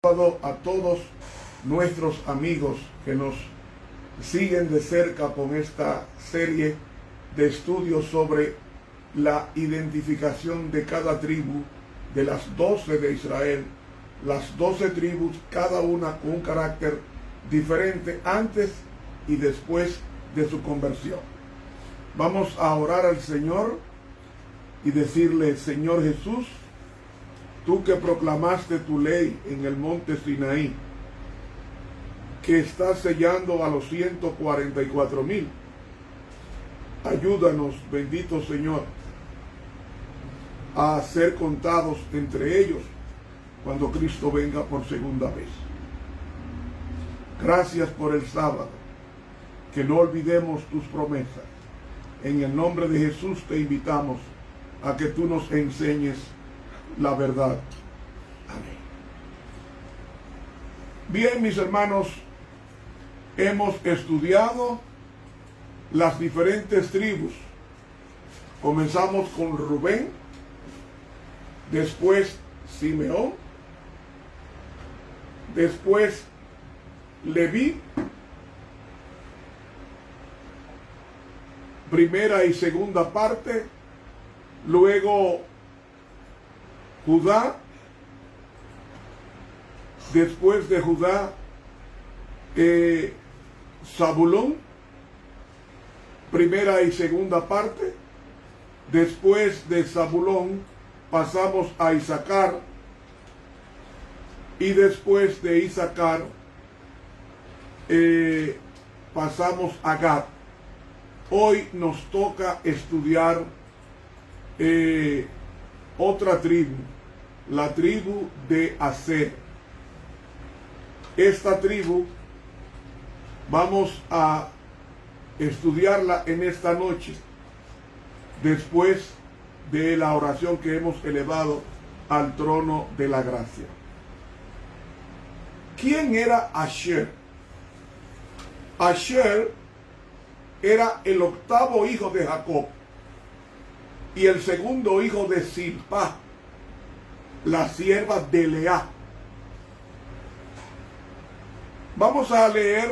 A todos nuestros amigos que nos siguen de cerca con esta serie de estudios sobre la identificación de cada tribu de las 12 de Israel, las 12 tribus, cada una con un carácter diferente antes y después de su conversión. Vamos a orar al Señor y decirle: Señor Jesús, tú que proclamaste tu ley en el monte Sinaí, que estás sellando a los 144,000, ayúdanos, bendito Señor, a ser contados entre ellos cuando Cristo venga por segunda vez. Gracias por el sábado, que no olvidemos tus promesas. En el nombre de Jesús te invitamos a que tú nos enseñes la verdad. Amén. Bien, mis hermanos, hemos estudiado las diferentes tribus. Comenzamos con Rubén, después Simeón, después Leví, primera y segunda parte, luego Judá, después de Judá, Zabulón, primera y segunda parte, después de Zabulón pasamos a Isaacar, y después de Isaacar pasamos a Gad. Hoy nos toca estudiar otra tribu, la tribu de Aser. Esta tribu vamos a estudiarla en esta noche, después de la oración que hemos elevado al trono de la gracia. ¿Quién era Asher? Asher era el octavo hijo de Jacob y el segundo hijo de Silpa, la sierva de Lea. Vamos a leer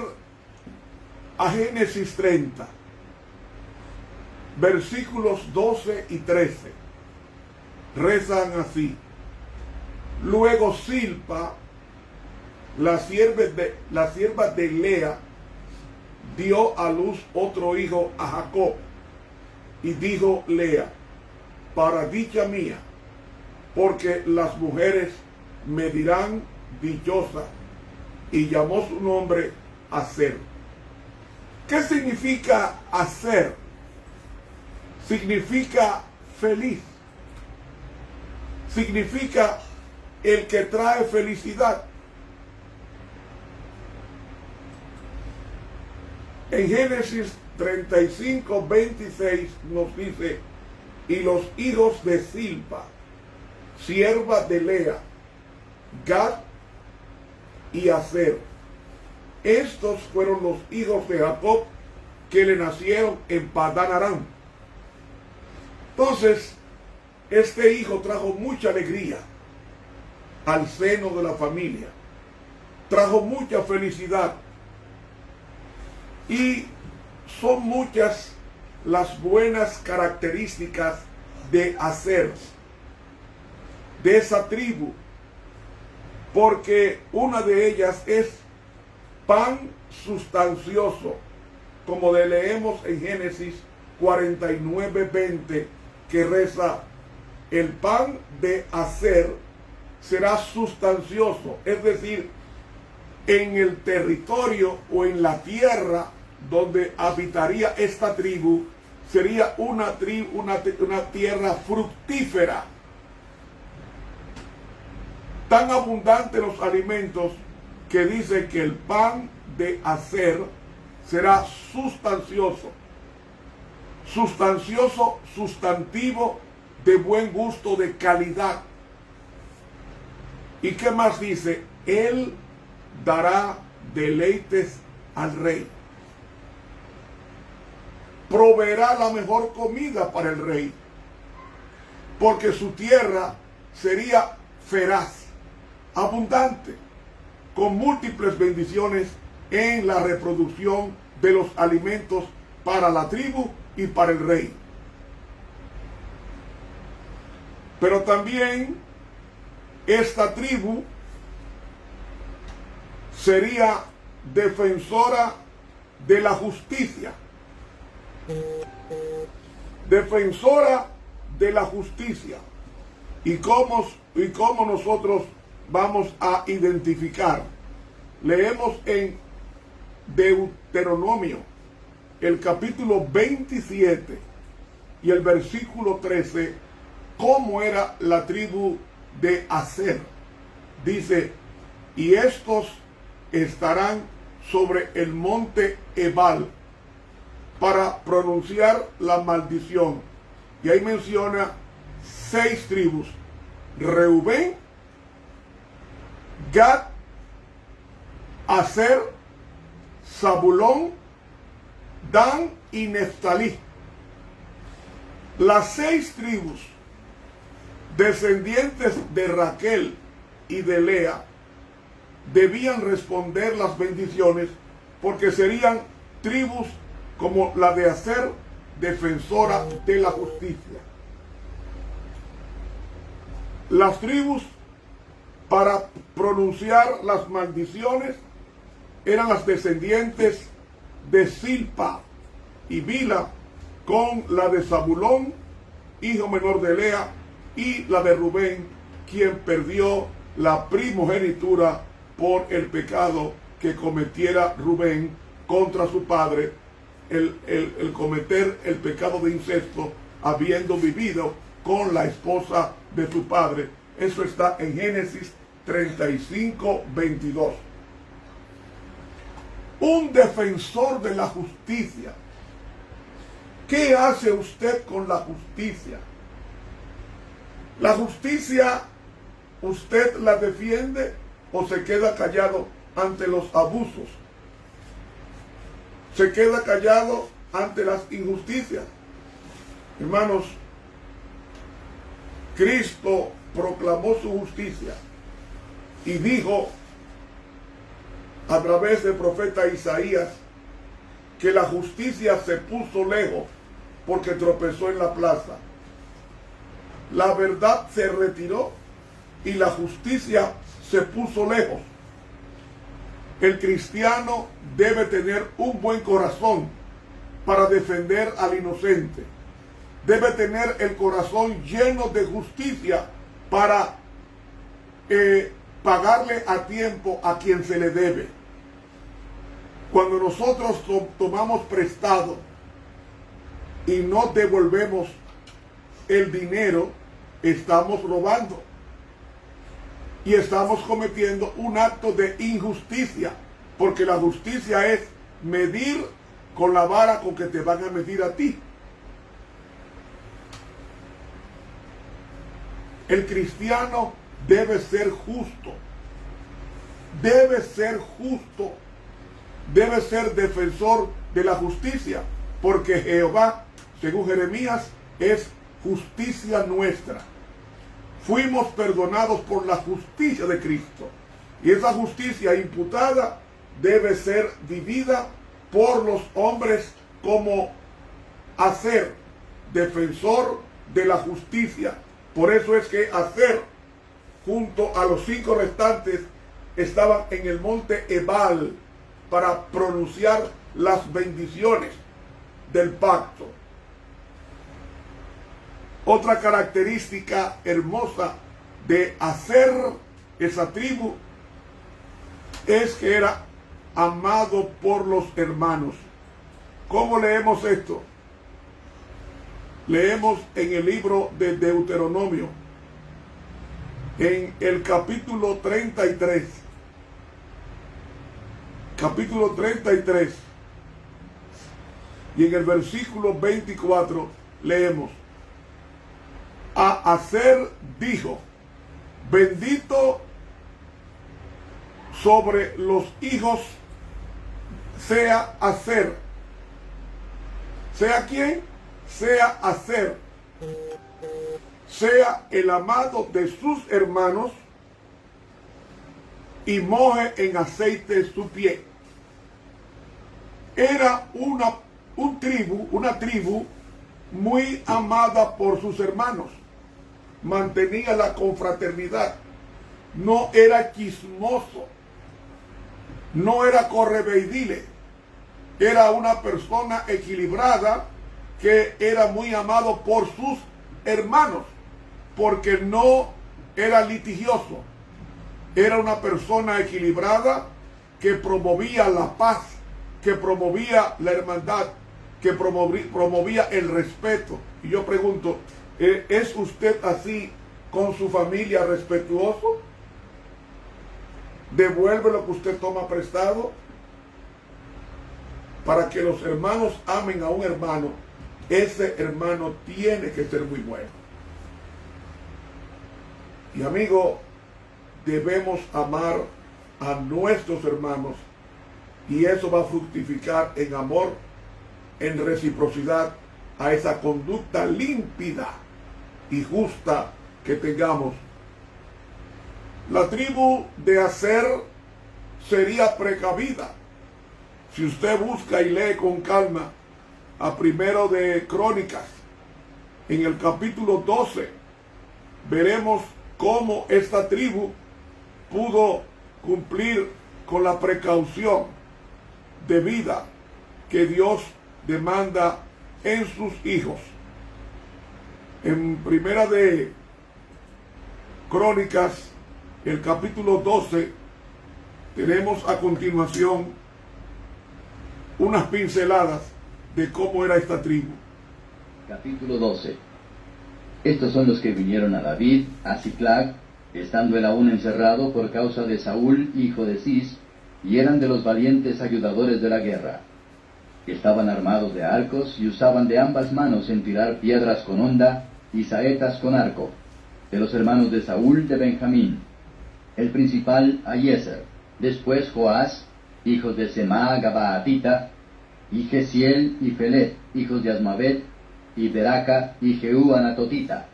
a Génesis 30, versículos 12 y 13. Rezan así: luego Silpa, la sierva de Lea, dio a luz otro hijo a Jacob, y dijo Lea: para dicha mía, porque las mujeres me dirán dichosa, y llamó su nombre Aser. ¿Qué significa Aser? Significa feliz. Significa el que trae felicidad. En Génesis 35, 26 nos dice: y los hijos de Silpa, sierva de Lea, Gad y Aser. Estos fueron los hijos de Jacob que le nacieron en Padán Aram. Entonces, este hijo trajo mucha alegría al seno de la familia, trajo mucha felicidad, y son muchas las buenas características de Aser, de esa tribu, porque una de ellas es pan sustancioso, como le leemos en Génesis 49:20, que reza: el pan de Aser será sustancioso, es decir, en el territorio o en la tierra donde habitaría esta tribu, sería una tierra fructífera. Tan abundante los alimentos que dice que el pan de Aser será sustancioso. Sustancioso, sustantivo, de buen gusto, de calidad. ¿Y qué más dice? Él dará deleites al rey. Proveerá la mejor comida para el rey, porque su tierra sería feraz, abundante. con múltiples bendiciones en la reproducción de los alimentos para la tribu y para el rey. Pero también esta tribu sería defensora de la justicia. Defensora de la justicia. ¿Y cómo nosotros vamos a identificar? Leemos en Deuteronomio, el capítulo 27 y el versículo 13, cómo era la tribu de Aser. Dice, y estos estarán sobre el monte Ebal para pronunciar la maldición. Y ahí menciona 6 tribus: Reubén, Gad, Aser, Zabulón, Dan y Neftalí. Las 6 tribus descendientes de Raquel y de Lea debían responder las bendiciones, porque serían tribus como la de Aser, defensora de la justicia. Las tribus para pronunciar las maldiciones eran las descendientes de Silpa y Bila, con la de Zabulón, hijo menor de Lea, y la de Rubén, quien perdió la primogenitura por el pecado que cometiera Rubén contra su padre, el cometer el pecado de incesto, habiendo vivido con la esposa de su padre. Eso está en Génesis 35, 22. Un defensor de la justicia. ¿Qué hace usted con la justicia? ¿La justicia usted la defiende o se queda callado ante los abusos? ¿Se queda callado ante las injusticias? Hermanos, Cristo proclamó su justicia y dijo a través del profeta Isaías que la justicia se puso lejos porque tropezó en la plaza. La verdad se retiró y la justicia se puso lejos. El cristiano debe tener un buen corazón para defender al inocente. Debe tener el corazón lleno de justicia para pagarle a tiempo a quien se le debe. Cuando nosotros tomamos prestado y no devolvemos el dinero, estamos robando y estamos cometiendo un acto de injusticia, porque la justicia es medir con la vara con que te van a medir a ti. El cristiano debe ser justo, debe ser justo, debe ser defensor de la justicia, porque Jehová, según Jeremías, es justicia nuestra. Fuimos perdonados por la justicia de Cristo, y esa justicia imputada debe ser vivida por los hombres como Aser, defensor de la justicia. Por eso es que Aser, junto a los 5 restantes, estaban en el monte Ebal para pronunciar las bendiciones del pacto. Otra característica hermosa de Aser, esa tribu, es que era amado por los hermanos. ¿Cómo leemos esto? Leemos en el libro de Deuteronomio, en el capítulo 33. Capítulo 33. Y en el versículo 24 leemos: a Aser dijo, bendito sobre los hijos sea Aser. ¿Sea quién? Sea Aser. Sea el amado de sus hermanos y moje en aceite su pie. Era una tribu muy amada por sus hermanos. Mantenía la confraternidad. No era chismoso. No era correveidile. Era una persona equilibrada que era muy amado por sus hermanos, porque no era litigioso. Era una persona equilibrada que promovía la paz, que promovía la hermandad, que promovía el respeto. Y yo pregunto, ¿es usted así con su familia, respetuoso? ¿Devuelve lo que usted toma prestado? Para que los hermanos amen a un hermano, ese hermano tiene que ser muy bueno. Y amigo, debemos amar a nuestros hermanos, y eso va a fructificar en amor, en reciprocidad, a esa conducta límpida y justa que tengamos. La tribu de Aser sería precavida. Si usted busca y lee con calma a Primero de Crónicas, en el capítulo 12, veremos cómo esta tribu pudo cumplir con la precaución debida que Dios demanda en sus hijos. En Primera de Crónicas, el capítulo 12, tenemos a continuación unas pinceladas de cómo era esta tribu. Capítulo 12. Estos son los que vinieron a David, a Ziclag, estando él aún encerrado por causa de Saúl, hijo de Cis, y eran de los valientes ayudadores de la guerra. Estaban armados de arcos y usaban de ambas manos en tirar piedras con honda y saetas con arco, de los hermanos de Saúl de Benjamín. El principal, Ahiezer, después Joás, hijos de Semá Gabaatita, y Gesiel y Felet, hijos de Asmavet, y Beraca y Jehú Anatotita,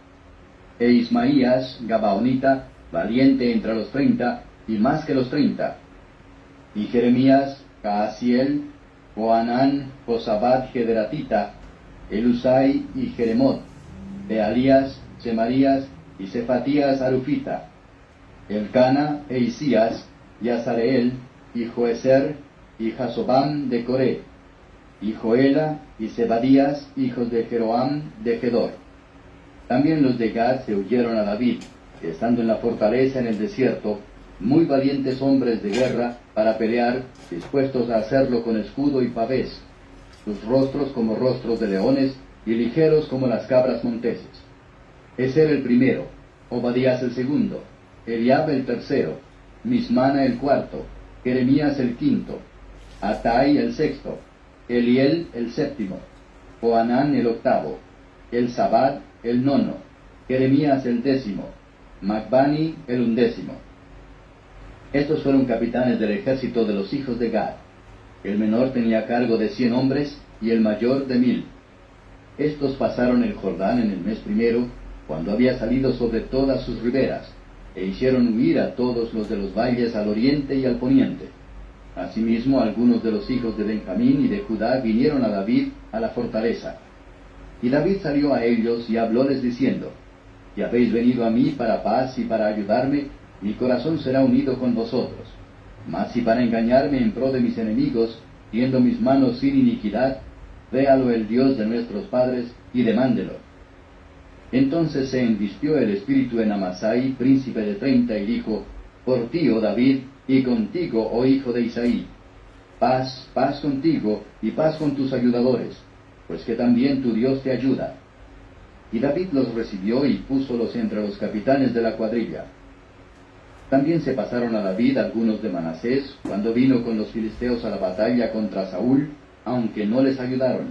e Ismaías Gabaonita, valiente entre los 30, y más que los 30, y Jeremías, Caasiel, Joanán, Josabat Gederatita, Elusai y Jeremot, Bealías, Semarías y Cefatías Arufita, Elcana e Isías, y Azareel, y Joezer, y Jasobam de Coré, y Joela y Zebadías, hijos de Jeroam de Gedor. También los de Gad se huyeron a David, estando en la fortaleza en el desierto, muy valientes hombres de guerra para pelear, dispuestos a hacerlo con escudo y pavés, sus rostros como rostros de leones y ligeros como las cabras monteses. Ezer el primero, Obadías el segundo, Eliab el tercero, Mismana el cuarto, Jeremías el quinto, Atai el sexto, Eliel el séptimo, Joanán el octavo, Elzabad el nono, Jeremías el décimo, Macbani el undécimo. Estos fueron capitanes del ejército de los hijos de Gad. El menor tenía cargo de 100 hombres y el mayor de 1000. Estos pasaron el Jordán en el mes primero, cuando había salido sobre todas sus riberas, e hicieron huir a todos los de los valles al oriente y al poniente. Asimismo, algunos de los hijos de Benjamín y de Judá vinieron a David a la fortaleza. Y David salió a ellos y hablóles diciendo: Si habéis venido a mí para paz y para ayudarme, mi corazón será unido con vosotros. Mas si para engañarme en pro de mis enemigos, tiendo mis manos sin iniquidad, véalo el Dios de nuestros padres y demándelo. Entonces se envistió el espíritu en Amasai, príncipe de 30, y dijo: Por ti, oh David, y contigo, oh hijo de Isaí, paz, paz contigo, y paz con tus ayudadores, pues que también tu Dios te ayuda. Y David los recibió y púsolos entre los capitanes de la cuadrilla. También se pasaron a David algunos de Manasés, cuando vino con los filisteos a la batalla contra Saúl, aunque no les ayudaron,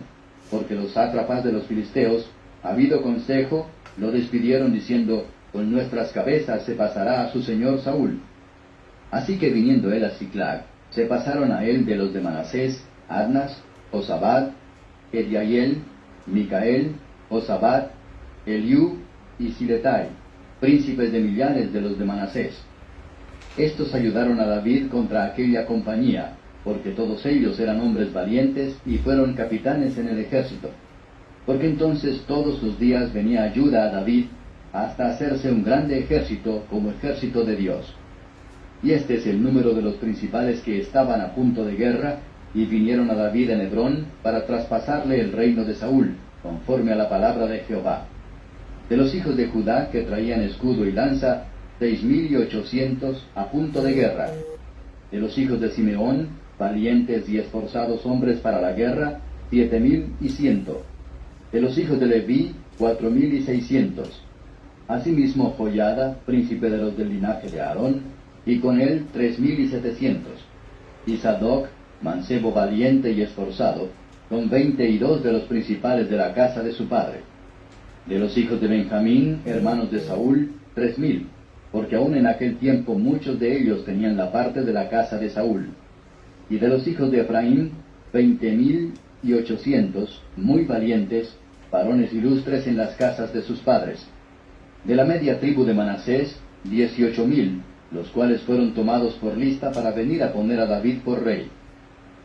porque los sátrapas de los filisteos, habido consejo, lo despidieron diciendo: Con nuestras cabezas se pasará a su señor Saúl. Así que viniendo él a Ziclag, se pasaron a él de los de Manasés, Adnas, Josabad, Ediaiel, Micael, Josabad, Eliú y Siletai, príncipes de millares de los de Manasés. Estos ayudaron a David contra aquella compañía, porque todos ellos eran hombres valientes y fueron capitanes en el ejército. Porque entonces todos los días venía ayuda a David, hasta hacerse un grande ejército como ejército de Dios. Y este es el número de los principales que estaban a punto de guerra, y vinieron a David en Hebrón para traspasarle el reino de Saúl, conforme a la palabra de Jehová. De los hijos de Judá, que traían escudo y lanza, 6,800 a punto de guerra. De los hijos de Simeón, valientes y esforzados hombres para la guerra, 7,100. De los hijos de Leví, 4,600. Asimismo Joiada, príncipe de los del linaje de Aarón, y con él 3,700. Y Sadoc, mancebo valiente y esforzado, con 22 de los principales de la casa de su padre. De los hijos de Benjamín, hermanos de Saúl, 3,000, porque aún en aquel tiempo muchos de ellos tenían la parte de la casa de Saúl. Y de los hijos de Efraín, 20,800, muy valientes, varones ilustres en las casas de sus padres. De la media tribu de Manasés, 18,000, los cuales fueron tomados por lista para venir a poner a David por rey.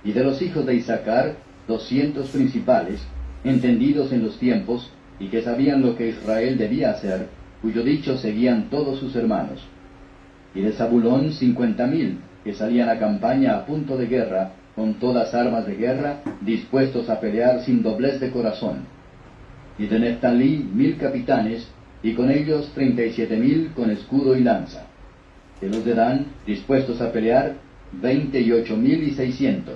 Y de los hijos de Isaacar, 200 principales, entendidos en los tiempos, y que sabían lo que Israel debía hacer, cuyo dicho seguían todos sus hermanos. Y de Zabulón 50,000, que salían a campaña a punto de guerra, con todas armas de guerra, dispuestos a pelear sin doblez de corazón. Y de Neftalí 1,000 capitanes, y con ellos 37,000 con escudo y lanza. De los de Dan, dispuestos a pelear, 28,600.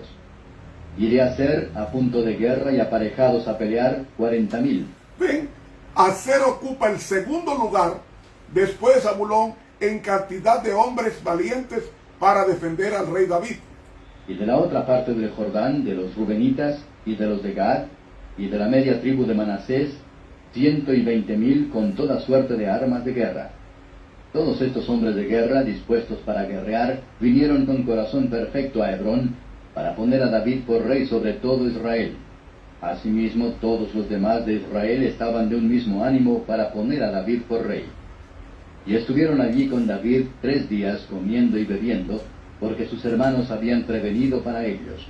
Y de Aser, a punto de guerra y aparejados a pelear, 40,000. Ven, Aser ocupa el segundo lugar, después de Zabulón, en cantidad de hombres valientes para defender al rey David. Y de la otra parte del Jordán, de los Rubenitas, y de los de Gad, y de la media tribu de Manasés, 120,000 con toda suerte de armas de guerra. Todos estos hombres de guerra, dispuestos para guerrear, vinieron con corazón perfecto a Hebrón, para poner a David por rey sobre todo Israel. Asimismo, todos los demás de Israel estaban de un mismo ánimo para poner a David por rey. Y estuvieron allí con David 3 días comiendo y bebiendo, porque sus hermanos habían prevenido para ellos.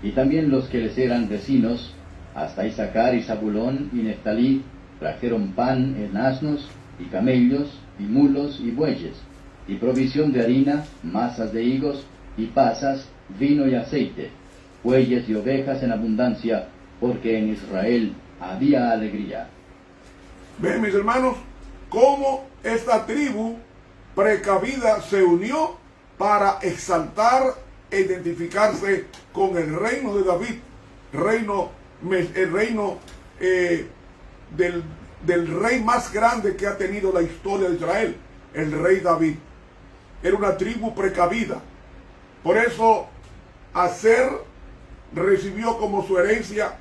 Y también los que les eran vecinos, hasta Isaacar y Zabulón y Neftalí, trajeron pan en asnos y camellos y mulos y bueyes, y provisión de harina, masas de higos y pasas, vino y aceite, bueyes y ovejas en abundancia, porque en Israel había alegría. Ven, mis hermanos, cómo esta tribu precavida se unió para exaltar e identificarse con el reino de David, el reino del rey más grande que ha tenido la historia de Israel, el rey David. Era una tribu precavida. Por eso Aser recibió como su herencia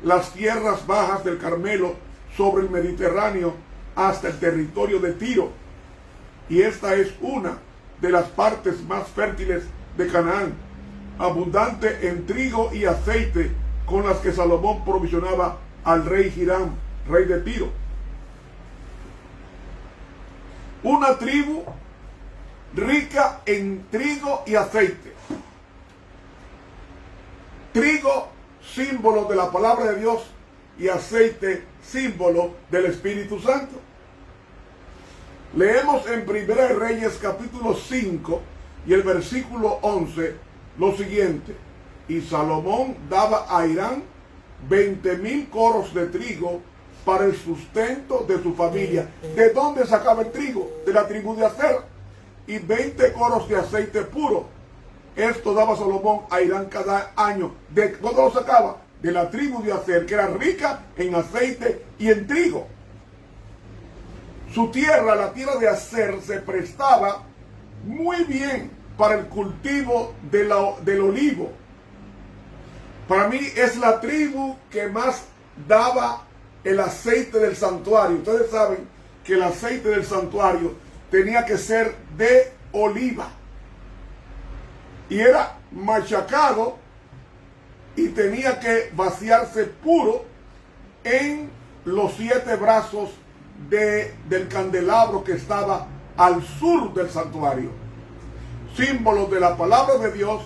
las tierras bajas del Carmelo sobre el Mediterráneo hasta el territorio de Tiro. Y esta es una de las partes más fértiles de Canaán, abundante en trigo y aceite, con las que Salomón provisionaba al rey Hiram, rey de Tiro. Una tribu rica en trigo y aceite. Trigo, símbolo de la palabra de Dios, y aceite, símbolo del Espíritu Santo. Leemos en 1 Reyes capítulo 5 y el versículo 11 lo siguiente: y Salomón daba a Hiram 20,000 coros de trigo para el sustento de su familia. ¿De dónde sacaba el trigo? De la tribu de Aser. Y 20 coros de aceite puro. Esto daba Salomón a Hiram cada año. ¿De dónde lo sacaba? De la tribu de Aser, que era rica en aceite y en trigo. Su tierra, la tierra de Aser, se prestaba muy bien para el cultivo del olivo. Para mí es la tribu que más daba el aceite del santuario. Ustedes saben que el aceite del santuario tenía que ser de oliva. Y era machacado y tenía que vaciarse puro en los 7 brazos del candelabro que estaba al sur del santuario. símbolo de la palabra de Dios,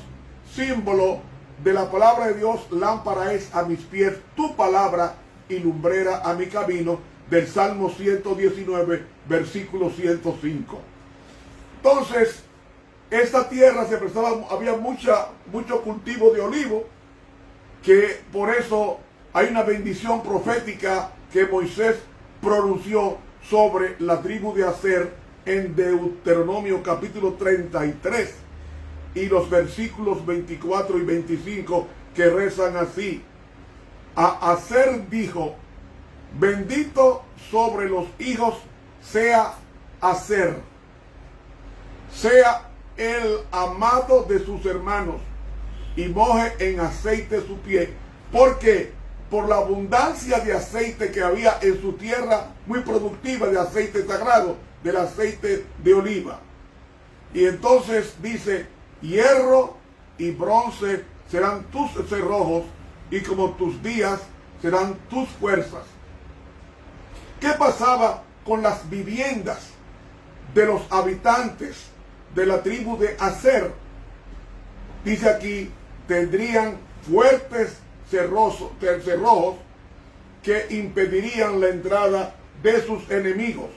símbolo de la palabra de Dios, lámpara es a mis pies tu palabra y lumbrera a mi camino, del Salmo 119, versículo 105. Entonces, esta tierra se prestaba, había mucho cultivo de olivo, que por eso hay una bendición profética que Moisés pronunció sobre la tribu de Aser en Deuteronomio capítulo 33 y los versículos 24 y 25, que rezan así. A Aser dijo: bendito sobre los hijos sea Aser, sea el amado de sus hermanos, y moje en aceite su pie, porque por la abundancia de aceite que había en su tierra, muy productiva de aceite sagrado, del aceite de oliva. Y entonces dice: hierro y bronce serán tus cerrojos, y como tus días serán tus fuerzas. ¿Qué pasaba con las viviendas de los habitantes de la tribu de Aser? Dice aquí: tendrían fuertes cerrojos que impedirían la entrada de sus enemigos.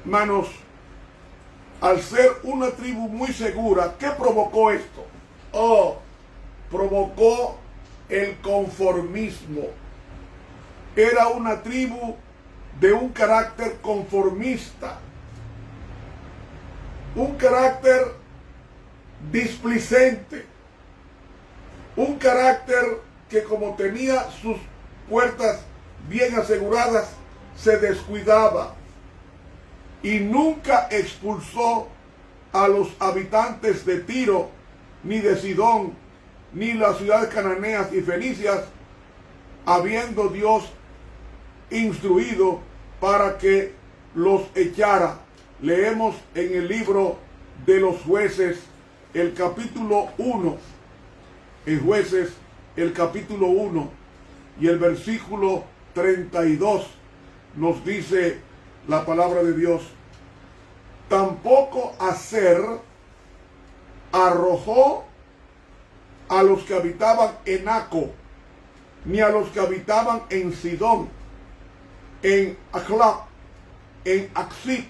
Hermanos, al ser una tribu muy segura, ¿qué provocó esto? Provocó el conformismo. Era una tribu de un carácter conformista, un carácter displicente, un carácter que, como tenía sus puertas bien aseguradas, se descuidaba y nunca expulsó a los habitantes de Tiro, ni de Sidón, ni las ciudades cananeas y fenicias, habiendo Dios instruido para que los echara. Leemos en el libro de los Jueces, el capítulo 1, en Jueces, el capítulo 1 y el versículo 32, nos dice la palabra de Dios: tampoco Aser arrojó a los que habitaban en Aco, ni a los que habitaban en Sidón, en Aclab, en Axib,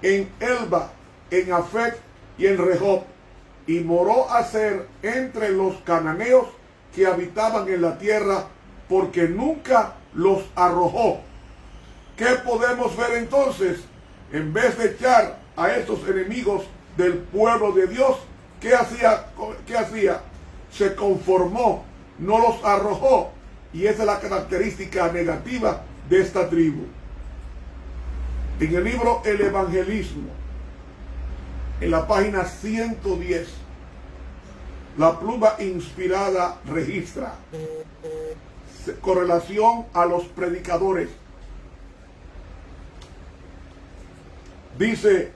en Elba, en Afec y en Rehob, y moró Aser entre los cananeos que habitaban en la tierra, porque nunca los arrojó. ¿Qué podemos ver entonces? En vez de echar a estos enemigos del pueblo de Dios, ¿qué hacía? Se conformó, no los arrojó. Y esa es la característica negativa de esta tribu. En el libro El Evangelismo, en la página 110, la pluma inspirada registra con relación a los predicadores. Dice: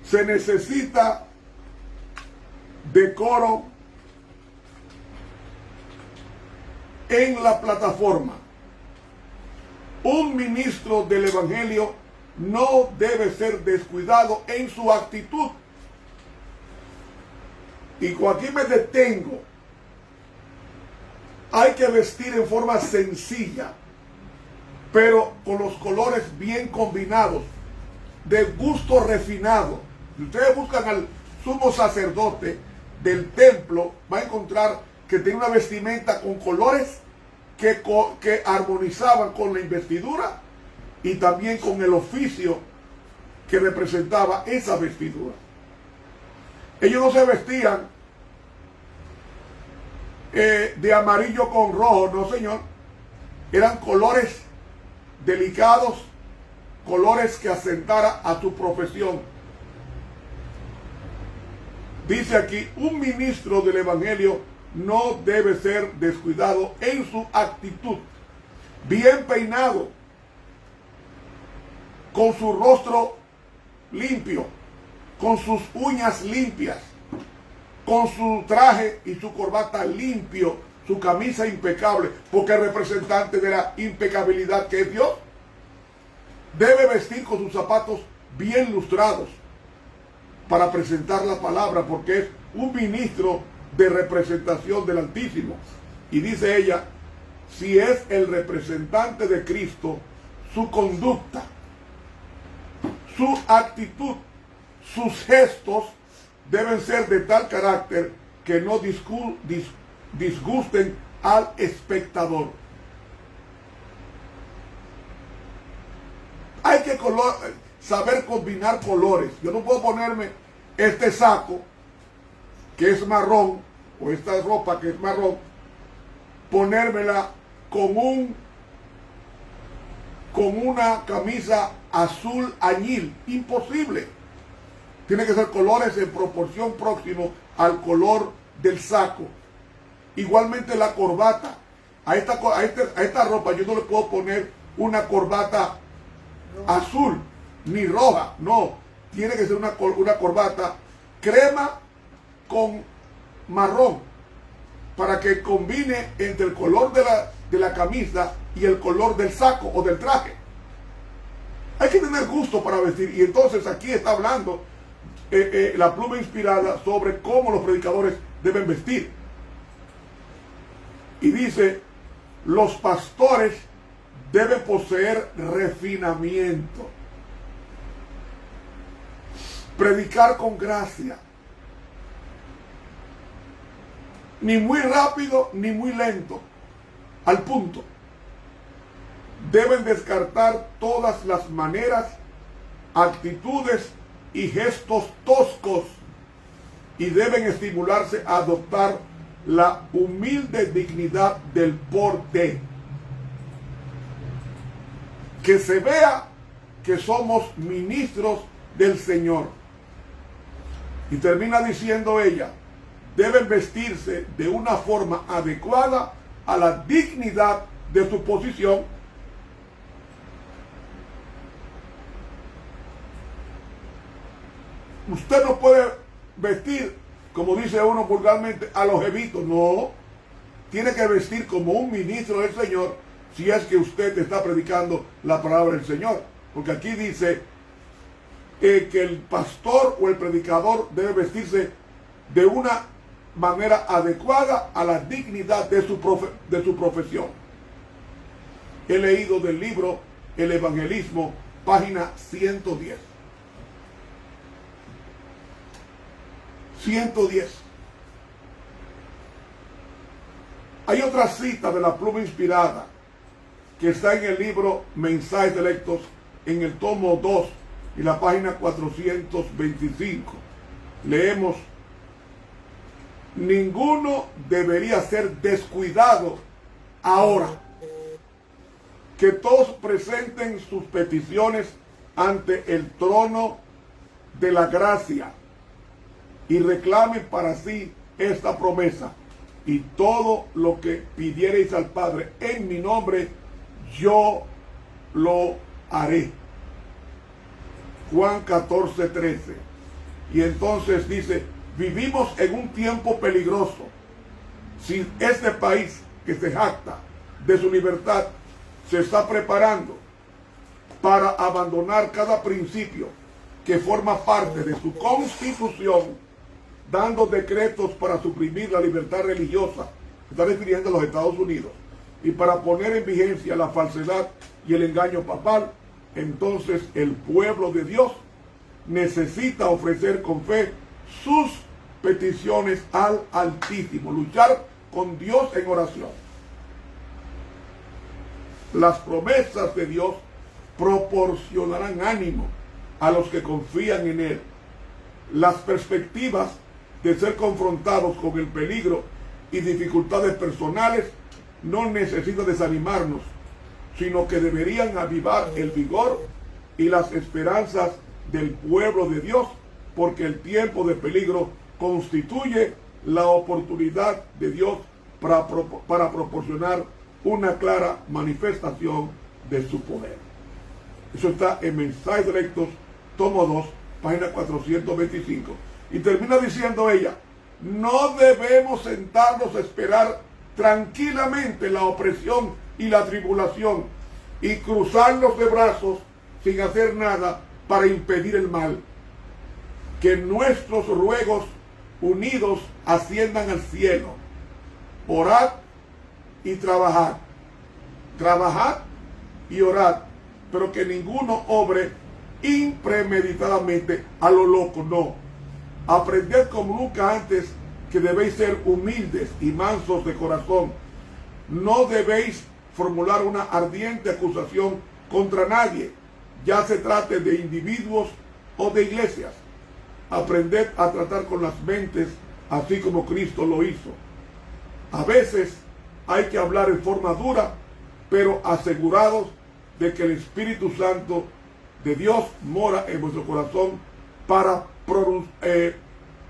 se necesita decoro en la plataforma. Un ministro del Evangelio no debe ser descuidado en su actitud. Y aquí me detengo. Hay que vestir en forma sencilla, pero con los colores bien combinados, de gusto refinado. Si ustedes buscan al sumo sacerdote del templo, va a encontrar que tiene una vestimenta con colores que armonizaban con la investidura y también con el oficio que representaba esa vestidura. Ellos no se vestían de amarillo con rojo, no señor. Eran colores delicados, colores que asentara a su profesión. Dice aquí: un ministro del Evangelio no debe ser descuidado en su actitud, bien peinado, con su rostro limpio, con sus uñas limpias, con su traje y su corbata limpio, su camisa impecable, porque es representante de la impecabilidad que es Dios. debe vestir con sus zapatos bien lustrados para presentar la palabra, porque es un ministro de representación del Altísimo. Y dice ella, si es el representante de Cristo, su conducta, su actitud, sus gestos deben ser de tal carácter que no disgusten al espectador. Hay que saber combinar colores. Yo no puedo ponerme este saco que es marrón, o esta ropa que es marrón, ponérmela con una camisa azul añil. Imposible. Tiene que ser colores en proporción próximo al color del saco. Igualmente la corbata. A esta ropa yo no le puedo poner una corbata azul ni roja. No. Tiene que ser una corbata crema con marrón, para que combine entre el color de la camisa y el color del saco o del traje. Hay que tener gusto para vestir. Y entonces aquí está hablando la pluma inspirada sobre cómo los predicadores deben vestir. Y dice, los pastores deben poseer refinamiento, predicar con gracia, ni muy rápido ni muy lento, al punto. Deben descartar todas las maneras, actitudes y gestos toscos, y deben estimularse a adoptar la humilde dignidad del porte. Que se vea que somos ministros del Señor. Y termina diciendo ella, deben vestirse de una forma adecuada a la dignidad de su posición. Usted no puede vestir, como dice uno vulgarmente, a los jevitos. No, tiene que vestir como un ministro del Señor si es que usted está predicando la palabra del Señor. Porque aquí dice que el pastor o el predicador debe vestirse de una manera adecuada a la dignidad de su profesión. He leído del libro El Evangelismo, página 110. 110. Hay otra cita de la pluma inspirada que está en el libro Mensajes Selectos, en el tomo 2 y la página 425. Leemos: ninguno debería ser descuidado ahora, que todos presenten sus peticiones ante el trono de la gracia y reclamen para sí esta promesa: y todo lo que pidiereis al Padre en mi nombre, yo lo haré. Juan 14:13. Y entonces dice, vivimos en un tiempo peligroso. Si este país que se jacta de su libertad se está preparando para abandonar cada principio que forma parte de su constitución, dando decretos para suprimir la libertad religiosa, se está refiriendo a los Estados Unidos, y para poner en vigencia la falsedad y el engaño papal, entonces el pueblo de Dios necesita ofrecer con fe sus peticiones al Altísimo, luchar con Dios en oración. Las promesas de Dios proporcionarán ánimo a los que confían en Él. Las perspectivas de ser confrontados con el peligro y dificultades personales no necesitan desanimarnos, sino que deberían avivar el vigor y las esperanzas del pueblo de Dios, porque el tiempo de peligro constituye la oportunidad de Dios para proporcionar una clara manifestación de su poder. Eso está en Mensajes Directos, tomo 2, página 425. Y termina diciendo ella, no debemos sentarnos a esperar tranquilamente la opresión y la tribulación y cruzarnos de brazos sin hacer nada para impedir el mal. Que nuestros ruegos unidos asciendan al cielo. Orad y trabajad. Trabajad y orad, pero que ninguno obre impremeditadamente a lo loco, no. Aprended como nunca antes que debéis ser humildes y mansos de corazón. No debéis formular una ardiente acusación contra nadie, ya se trate de individuos o de iglesias. Aprended a tratar con las mentes así como Cristo lo hizo. A veces hay que hablar en forma dura, pero asegurados de que el Espíritu Santo de Dios mora en vuestro corazón para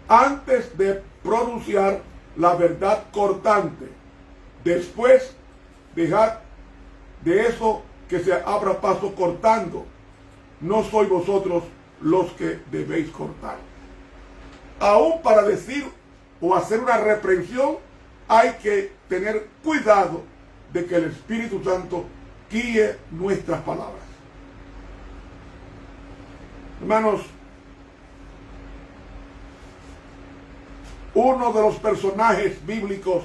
antes de pronunciar la verdad cortante. Después, dejad de eso que se abra paso cortando. No sois vosotros los que debéis cortar. Aún para decir o hacer una reprensión hay que tener cuidado de que el Espíritu Santo guíe nuestras palabras. Hermanos, uno de los personajes bíblicos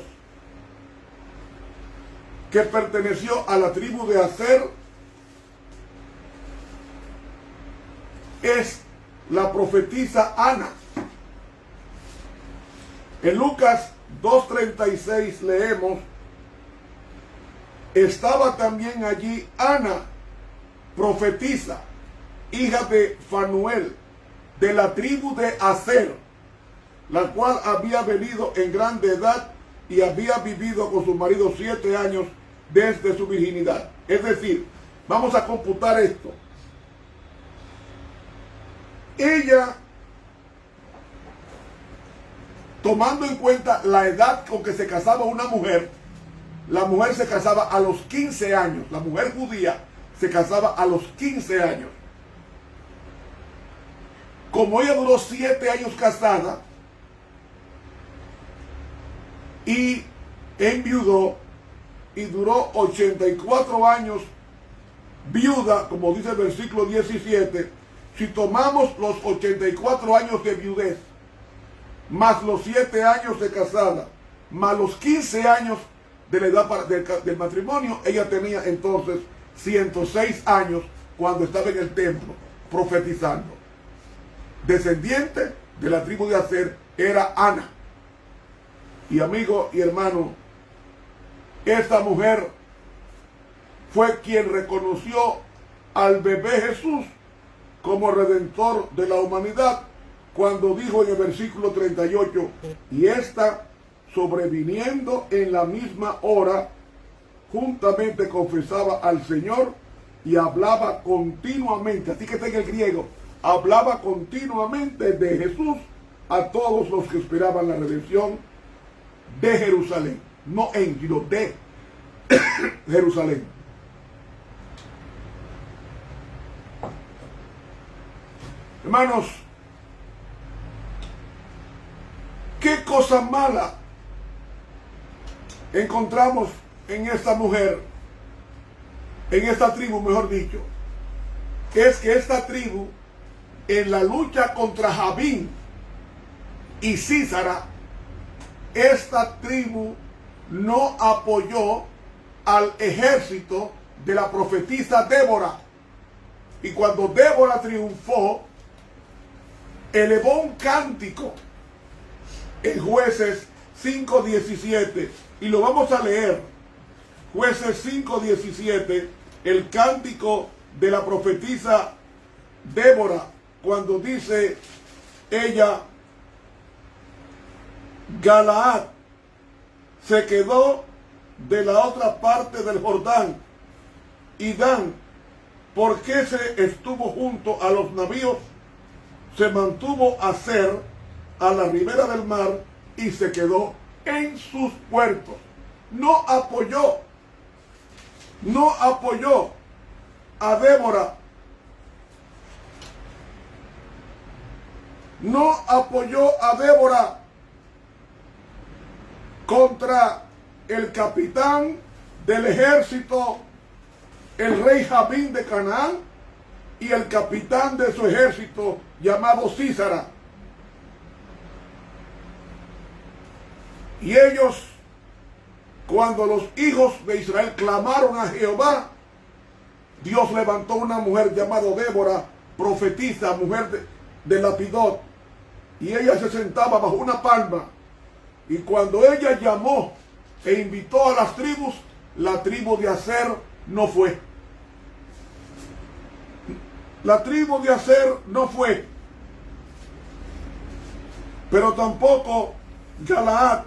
que perteneció a la tribu de Aser es la profetisa Ana. En Lucas 2:36 leemos: estaba también allí Ana, profetisa, hija de Fanuel, de la tribu de Aser, la cual había venido en grande edad y había vivido con su marido 7 años desde su virginidad. Es decir, vamos a computar esto. Ella, tomando en cuenta la edad con que se casaba una mujer, la mujer se casaba a los 15 años. La mujer judía se casaba a los 15 años. Como ella duró 7 años casada y enviudó y duró 84 años viuda, como dice el versículo 17, si tomamos los 84 años de viudez, más los 7 años de casada, más los 15 años de la edad del matrimonio, ella tenía entonces 106 años cuando estaba en el templo profetizando. Descendiente de la tribu de Aser era Ana. Y amigo y hermano, esta mujer fue quien reconoció al bebé Jesús como redentor de la humanidad, cuando dijo en el versículo 38, y esta, sobreviniendo en la misma hora, juntamente confesaba al Señor y hablaba continuamente, así que está en el griego, hablaba continuamente de Jesús a todos los que esperaban la redención de Jerusalén, no en, sino de Jerusalén. Hermanos, ¿qué cosa mala encontramos en esta mujer, en esta tribu, mejor dicho? Es que esta tribu, en la lucha contra Jabín y Sísara, esta tribu no apoyó al ejército de la profetisa Débora. Y cuando Débora triunfó, elevó un cántico en Jueces 5:17, y lo vamos a leer. Jueces 5:17, el cántico de la profetisa Débora, cuando dice ella: Galaad se quedó de la otra parte del Jordán, y Dan, porque se estuvo junto a los navíos, se mantuvo a Aser a la ribera del mar y se quedó en sus puertos. No apoyó a Débora, no apoyó a Débora contra el capitán del ejército, el rey Jabín de Canaán, y el capitán de su ejército llamado Sísara. Y ellos, cuando los hijos de Israel clamaron a Jehová, Dios levantó una mujer llamada Débora, profetisa, mujer de Lapidot, y ella se sentaba bajo una palma, y cuando ella llamó e invitó a las tribus, la tribu de Aser no fue. La tribu de Aser no fue, pero tampoco Galaad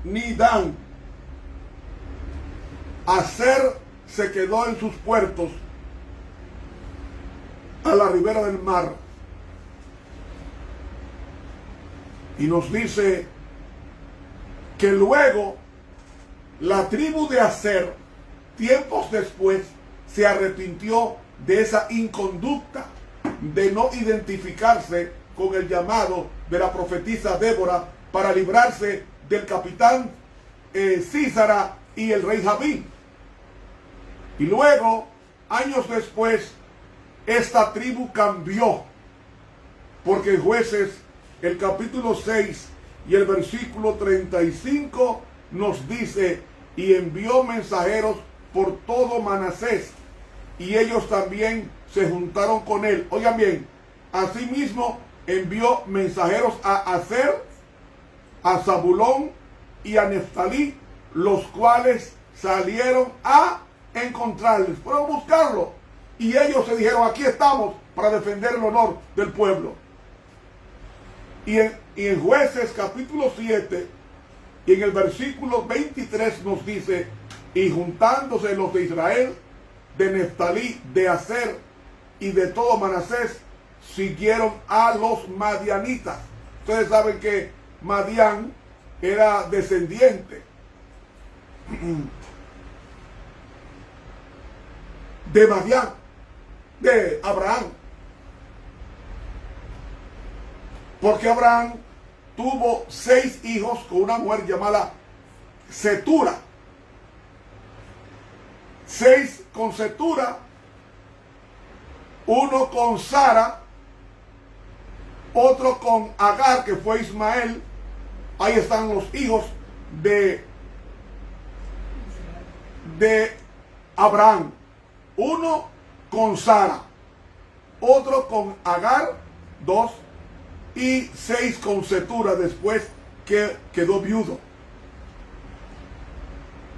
ni Dan. Aser se quedó en sus puertos a la ribera del mar. Y nos dice que luego la tribu de Aser, tiempos después, se arrepintió de esa inconducta de no identificarse con el llamado de la profetisa Débora para librarse del capitán Sísara y el rey Javín. Y luego, años después, esta tribu cambió, porque en Jueces, el capítulo 6 y el versículo 35 nos dice: y envió mensajeros por todo Manasés, y ellos también se juntaron con él. Oigan bien, asimismo envió mensajeros a Aser, a Zabulón y a Neftalí, los cuales salieron a encontrarles, fueron a buscarlo, y ellos se dijeron: aquí estamos para defender el honor del pueblo. Y en Jueces capítulo 7 y en el versículo 23 nos dice: y juntándose los de Israel, de Neftalí, de Aser y de todo Manasés, siguieron a los madianitas. Ustedes saben que Madián era descendiente de Madián, de Abraham, porque Abraham tuvo 6 hijos con una mujer llamada Setura. 6 con Setura, 1 con Sara, otro con Agar, que fue Ismael. Ahí están los hijos de Abraham. 1 con Sara, otro con Agar, 2, y 6 con Setura, después que quedó viudo.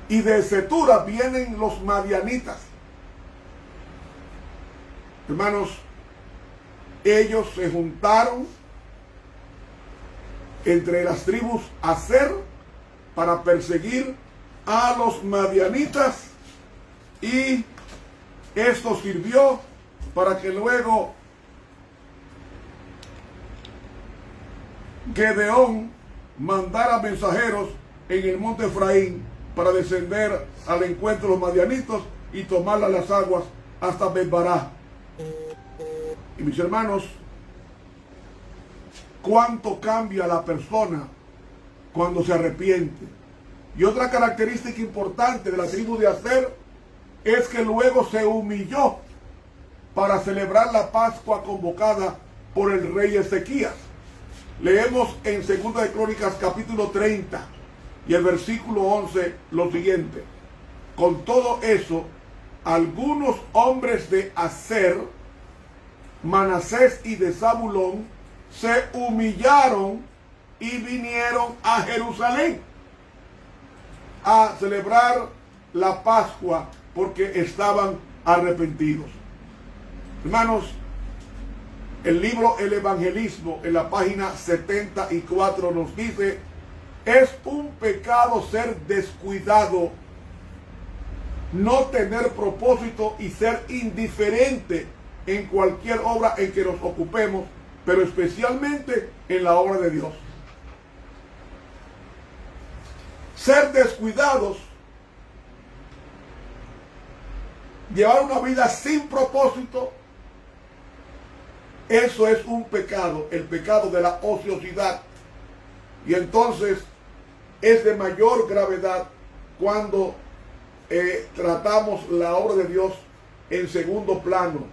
Y de Setura vienen los madianitas. Hermanos, ellos se juntaron entre las tribus Aser para perseguir a los madianitas, y esto sirvió para que luego Gedeón mandara mensajeros en el monte Efraín para descender al encuentro de los madianitos y tomar las aguas hasta Bet-Bará. Y mis hermanos, cuánto cambia la persona cuando se arrepiente. Y otra característica importante de la tribu de Aser es que luego se humilló para celebrar la Pascua convocada por el rey Ezequías. Leemos en 2 de Crónicas capítulo 30 y el versículo 11 lo siguiente: con todo eso, algunos hombres de Aser, Manasés y de Zabulón se humillaron y vinieron a Jerusalén a celebrar la Pascua porque estaban arrepentidos. Hermanos, el libro El Evangelismo, en la página 74, nos dice: es un pecado ser descuidado, no tener propósito y ser indiferente en cualquier obra en que nos ocupemos, pero especialmente en la obra de Dios. Ser descuidados, llevar una vida sin propósito, eso es un pecado, el pecado de la ociosidad. Y entonces es de mayor gravedad cuando tratamos la obra de Dios en segundo plano,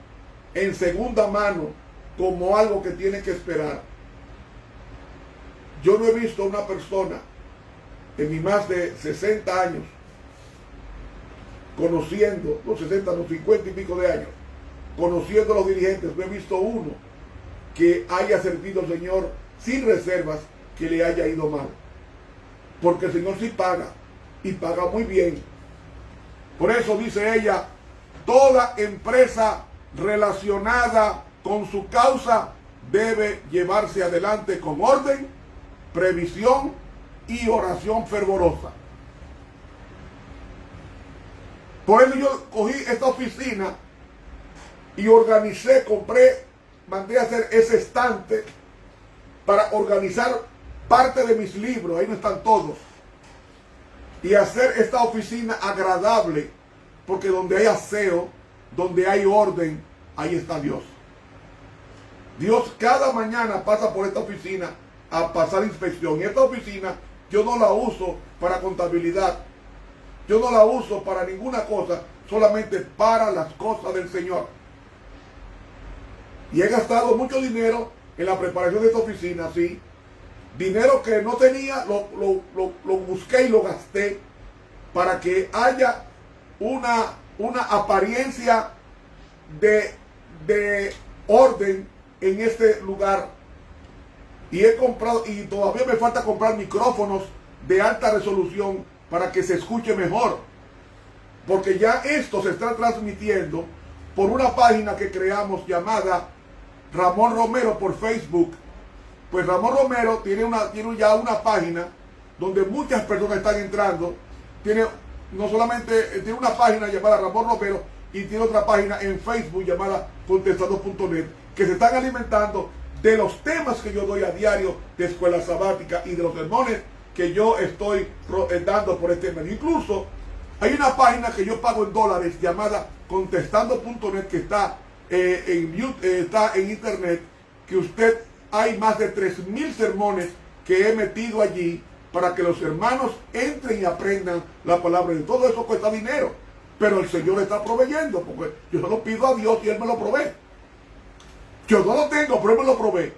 en segunda mano como algo que tiene que esperar. Yo no he visto a una persona en mis más de 60 años, conociendo, los 60, los 50 y pico de años, conociendo a los dirigentes, no he visto uno que haya servido al Señor sin reservas, que le haya ido mal. Porque el Señor sí paga, y paga muy bien. Por eso dice ella, toda empresa relacionada con su causa debe llevarse adelante con orden, previsión y oración fervorosa. Por eso yo cogí esta oficina y organicé, compré, mandé a hacer ese estante para organizar parte de mis libros, ahí no están todos, y hacer esta oficina agradable, porque donde hay aseo, donde hay orden, ahí está Dios. Dios cada mañana pasa por esta oficina a pasar inspección, y esta oficina yo no la uso para contabilidad, yo no la uso para ninguna cosa, solamente para las cosas del Señor. Y he gastado mucho dinero en la preparación de esta oficina, sí. Dinero que no tenía, lo busqué y lo gasté para que haya una apariencia de orden en este lugar. Y he comprado, y todavía me falta comprar micrófonos de alta resolución para que se escuche mejor. Porque ya esto se está transmitiendo por una página que creamos llamada Ramón Romero por Facebook. Pues Ramón Romero tiene ya una página donde muchas personas están entrando. No solamente tiene una página llamada Ramón Romero, y tiene otra página en Facebook llamada Contestando.net, que se están alimentando de los temas que yo doy a diario de escuela sabática y de los sermones que yo estoy dando por este medio. Incluso hay una página que yo pago en dólares llamada Contestando.net, que está en internet, que hay más de 3,000 sermones que he metido allí para que los hermanos entren y aprendan la palabra. Y todo eso cuesta dinero, pero el Señor está proveyendo, porque yo se lo pido a Dios y Él me lo provee. Yo no lo tengo, pero Él me lo provee.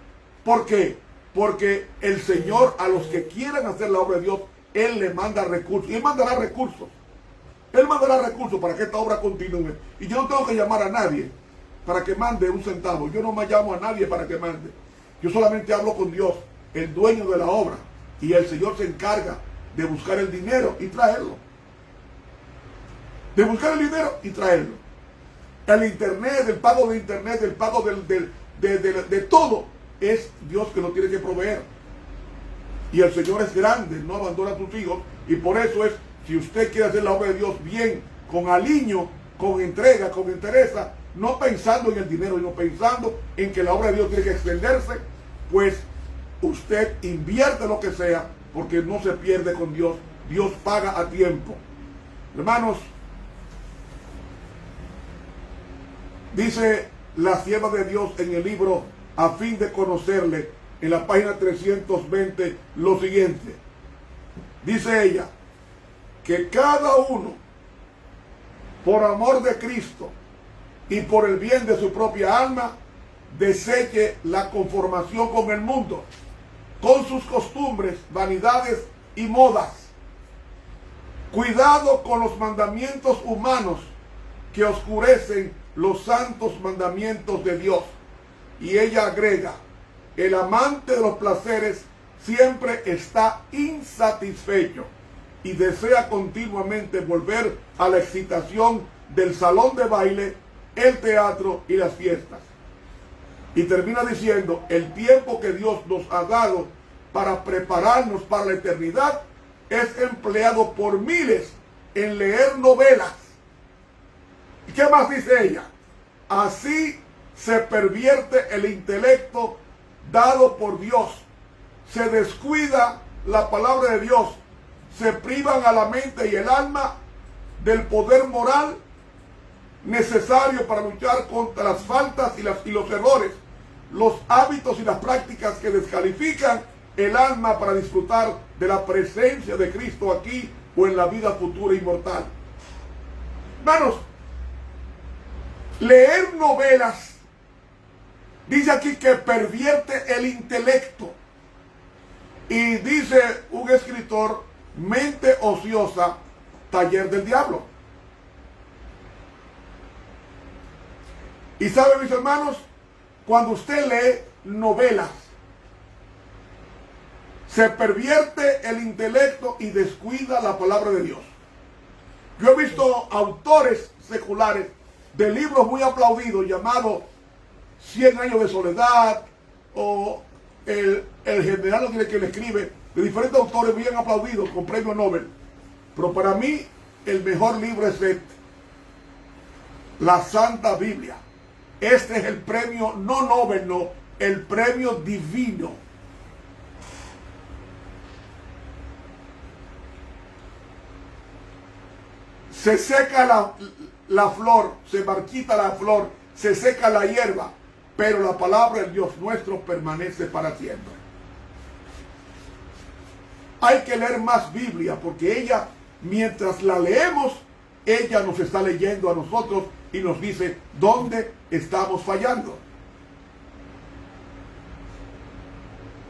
¿Por qué? Porque el Señor, a los que quieran hacer la obra de Dios, Él le manda recursos. Y Él mandará recursos. Él mandará recursos para que esta obra continúe. Y yo no tengo que llamar a nadie para que mande un centavo. Yo no me llamo a nadie para que mande. Yo solamente hablo con Dios, el dueño de la obra. Y el Señor se encarga de buscar el dinero y traerlo. De buscar el dinero y traerlo. El internet, el pago de internet, el pago de todo, es Dios que lo tiene que proveer. Y el Señor es grande, no abandona a sus hijos. Y por eso es, si usted quiere hacer la obra de Dios bien, con aliño, con entrega, con entereza, no pensando en el dinero, sino pensando en que la obra de Dios tiene que extenderse, pues usted invierte lo que sea, porque no se pierde con Dios. Dios paga a tiempo. Hermanos, dice la sierva de Dios en el libro A fin de conocerle, en la página 320, lo siguiente. Dice ella, que cada uno, por amor de Cristo y por el bien de su propia alma, deseche la conformación con el mundo, con sus costumbres, vanidades y modas. Cuidado con los mandamientos humanos que oscurecen los santos mandamientos de Dios. Y ella agrega, el amante de los placeres siempre está insatisfecho y desea continuamente volver a la excitación del salón de baile, el teatro y las fiestas. Y termina diciendo, el tiempo que Dios nos ha dado para prepararnos para la eternidad es empleado por miles en leer novelas. ¿Y qué más dice ella? Así se pervierte el intelecto dado por Dios. Se descuida la palabra de Dios. Se privan a la mente y el alma del poder moral necesario para luchar contra las faltas y los errores, los hábitos y las prácticas que descalifican el alma para disfrutar de la presencia de Cristo aquí o en la vida futura inmortal. Hermanos, leer novelas Dice aquí que pervierte el intelecto. Y dice un escritor, mente ociosa, taller del diablo. Y sabe, mis hermanos, cuando usted lee novelas, se pervierte el intelecto y descuida la palabra de Dios. Yo he visto autores seculares de libros muy aplaudidos llamados 100 años de soledad o el general que le escribe, de diferentes autores bien aplaudidos con premio Nobel. Pero para mí el mejor libro es este, la Santa Biblia. Este es el premio, no Nobel, no, el premio divino. Se seca la flor, se marchita la flor, se seca la hierba, pero la palabra del Dios nuestro permanece para siempre. Hay que leer más Biblia porque ella, mientras la leemos, ella nos está leyendo a nosotros y nos dice dónde estamos fallando.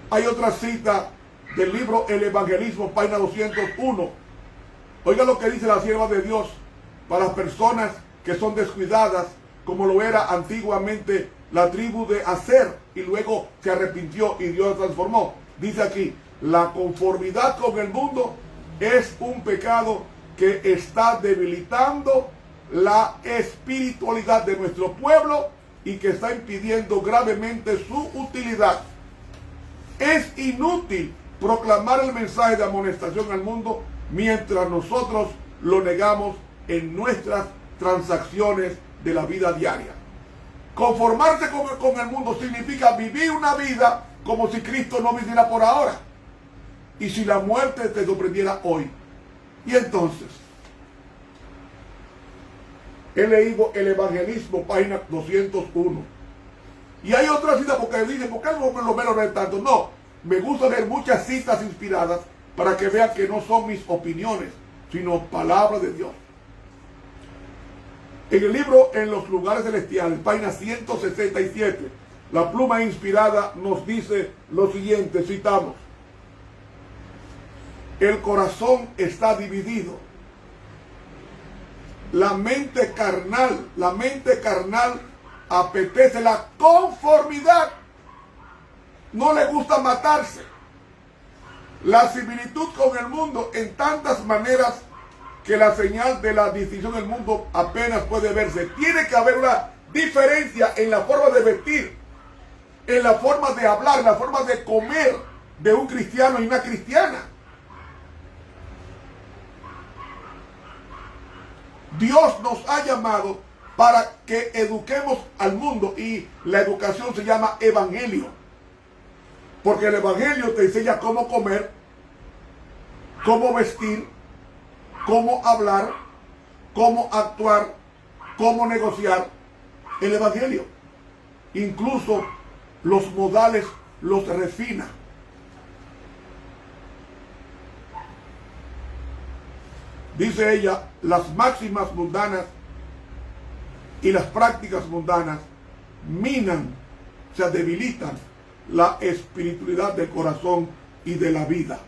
Hay otra cita del libro El Evangelismo, página 201. Oiga lo que dice la sierva de Dios para las personas que son descuidadas, como lo era antiguamente la tribu de Aser, y luego se arrepintió y Dios la transformó. Dice aquí, la conformidad con el mundo es un pecado que está debilitando la espiritualidad de nuestro pueblo y que está impidiendo gravemente su utilidad. Es inútil proclamar el mensaje de amonestación al mundo mientras nosotros lo negamos en nuestras transacciones de la vida diaria. Conformarse con el mundo significa vivir una vida como si Cristo no viniera por ahora y si la muerte te sorprendiera hoy. Y entonces, he leído El Evangelismo, página 201. Y hay otra cita porque dicen, ¿por qué no lo menos leer tanto? No, me gusta leer muchas citas inspiradas para que vean que no son mis opiniones, sino palabra de Dios. En el libro En los lugares celestiales, página 167, la pluma inspirada nos dice lo siguiente, citamos: el corazón está dividido. La mente carnal apetece la conformidad. No le gusta matarse. La similitud con el mundo en tantas maneras que la señal de la distinción del mundo apenas puede verse. Tiene que haber una diferencia en la forma de vestir, en la forma de hablar, en la forma de comer de un cristiano y una cristiana. Dios nos ha llamado para que eduquemos al mundo y la educación se llama evangelio. Porque el evangelio te enseña cómo comer, cómo vestir, cómo hablar, cómo actuar, cómo negociar. El evangelio. Incluso los modales los refina. Dice ella, las máximas mundanas y las prácticas mundanas minan, o sea, debilitan la espiritualidad del corazón y de la vida.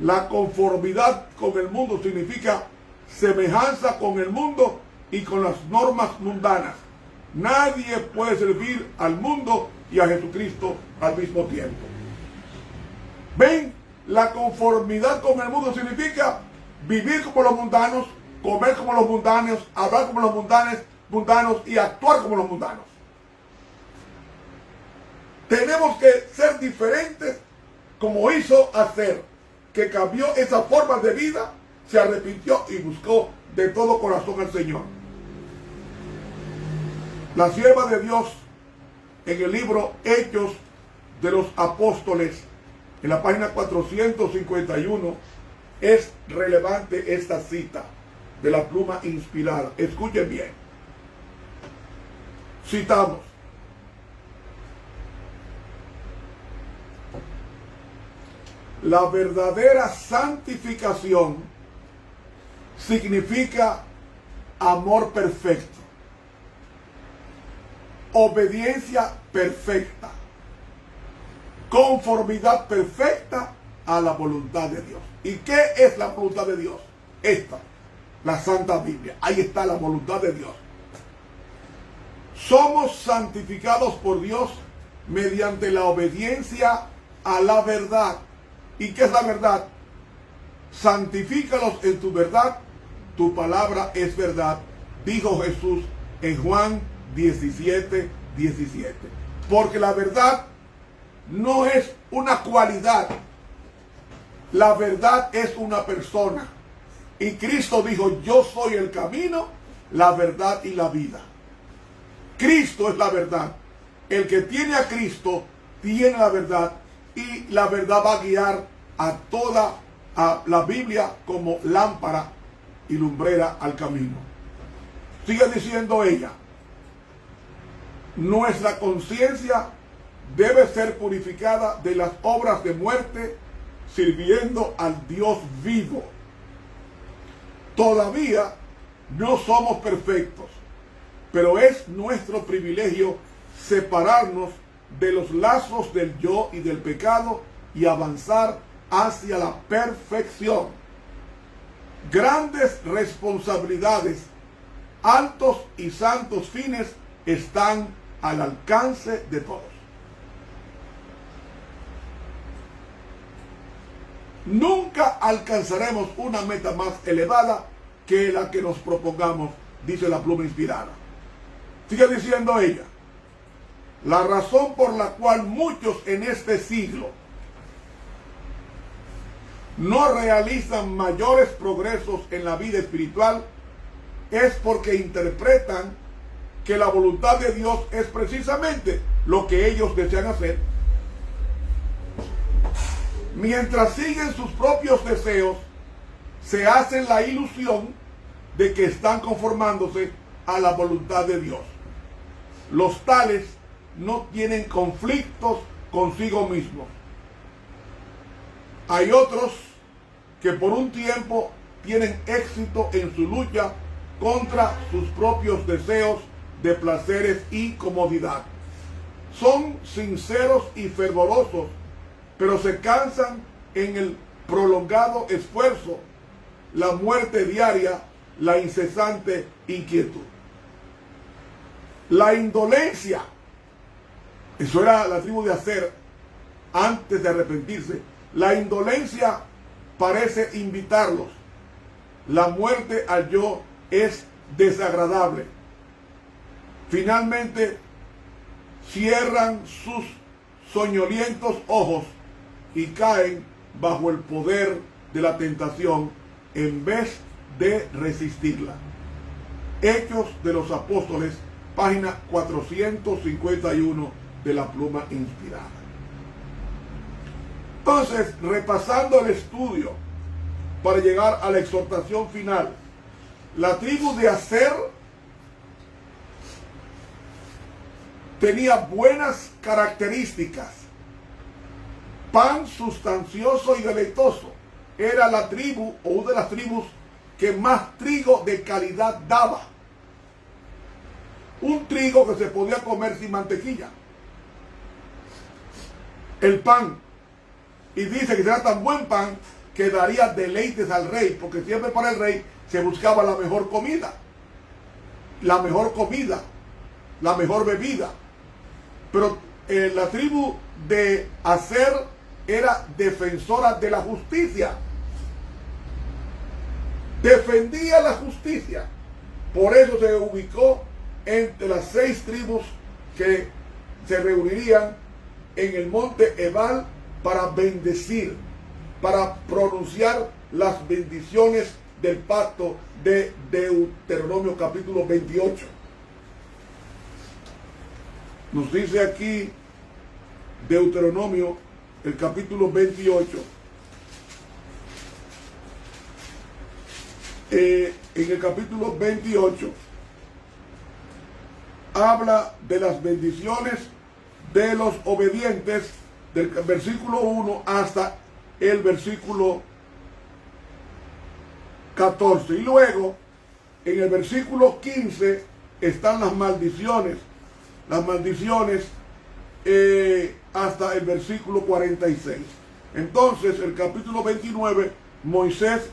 La conformidad con el mundo significa semejanza con el mundo y con las normas mundanas. Nadie puede servir al mundo y a Jesucristo al mismo tiempo. ¿Ven? La conformidad con el mundo significa vivir como los mundanos, comer como los mundanos, hablar como los mundanos y actuar como los mundanos. Tenemos que ser diferentes, como hizo Aser, que cambió esa forma de vida, se arrepintió y buscó de todo corazón al Señor. La sierva de Dios, en el libro Hechos de los Apóstoles, en la página 451, es relevante esta cita de la pluma inspirada. Escuchen bien. Citamos: la verdadera santificación significa amor perfecto. obediencia perfecta, conformidad perfecta a la voluntad de Dios. ¿Y qué es la voluntad de Dios? Esta, la Santa Biblia. Ahí está la voluntad de Dios. Somos santificados por Dios mediante la obediencia a la verdad. ¿Y qué es la verdad? Santifícalos en tu verdad, tu palabra es verdad, dijo Jesús en Juan 17:17. Porque la verdad no es una cualidad, la verdad es una persona. Y Cristo dijo, yo soy el camino, la verdad y la vida. Cristo es la verdad. El que tiene a Cristo tiene la verdad, y la verdad va a guiar a toda la Biblia como lámpara y lumbrera al camino. Sigue diciendo ella, nuestra conciencia debe ser purificada de las obras de muerte, sirviendo al Dios vivo. Todavía no somos perfectos, pero es nuestro privilegio separarnos de los lazos del yo y del pecado y avanzar hacia la perfección. Grandes responsabilidades, altos y santos fines están al alcance de todos. Nunca alcanzaremos una meta más elevada que la que nos propongamos, dice la pluma inspirada. Sigue diciendo ella, la razón por la cual muchos en este siglo no realizan mayores progresos en la vida espiritual es porque interpretan que la voluntad de Dios es precisamente lo que ellos desean hacer. Mientras siguen sus propios deseos, se hacen la ilusión de que están conformándose a la voluntad de Dios. Los tales no tienen conflictos consigo mismos. Hay otros que por un tiempo tienen éxito en su lucha contra sus propios deseos de placeres y comodidad. Son sinceros y fervorosos, pero se cansan en el prolongado esfuerzo, la muerte diaria, la incesante inquietud. La indolencia, eso era la tribu de Aser antes de arrepentirse. La indolencia parece invitarlos. La muerte al yo es desagradable. Finalmente cierran sus soñolientos ojos y caen bajo el poder de la tentación en vez de resistirla. Hechos de los Apóstoles, página 451 de la pluma inspirada. Entonces, repasando el estudio para llegar a la exhortación final, la tribu de Aser tenía buenas características. Pan sustancioso y deleitoso. Era la tribu o una de las tribus que más trigo de calidad daba. Un trigo que se podía comer sin mantequilla. El pan. Y dice que será tan buen pan que daría deleites al rey, porque siempre para el rey se buscaba la mejor comida. La mejor comida, la mejor bebida. Pero la tribu de Aser era defensora de la justicia. Defendía la justicia. Por eso se ubicó entre las 6 tribus que se reunirían en el monte Ebal para bendecir, para pronunciar las bendiciones del pacto de Deuteronomio capítulo 28. Nos dice aquí Deuteronomio, el capítulo 28, en el capítulo 28 habla de las bendiciones de los obedientes, del versículo 1 hasta el versículo 14. Y luego, en el versículo 15, están las maldiciones. las maldiciones hasta el versículo 46. Entonces, el capítulo 29, Moisés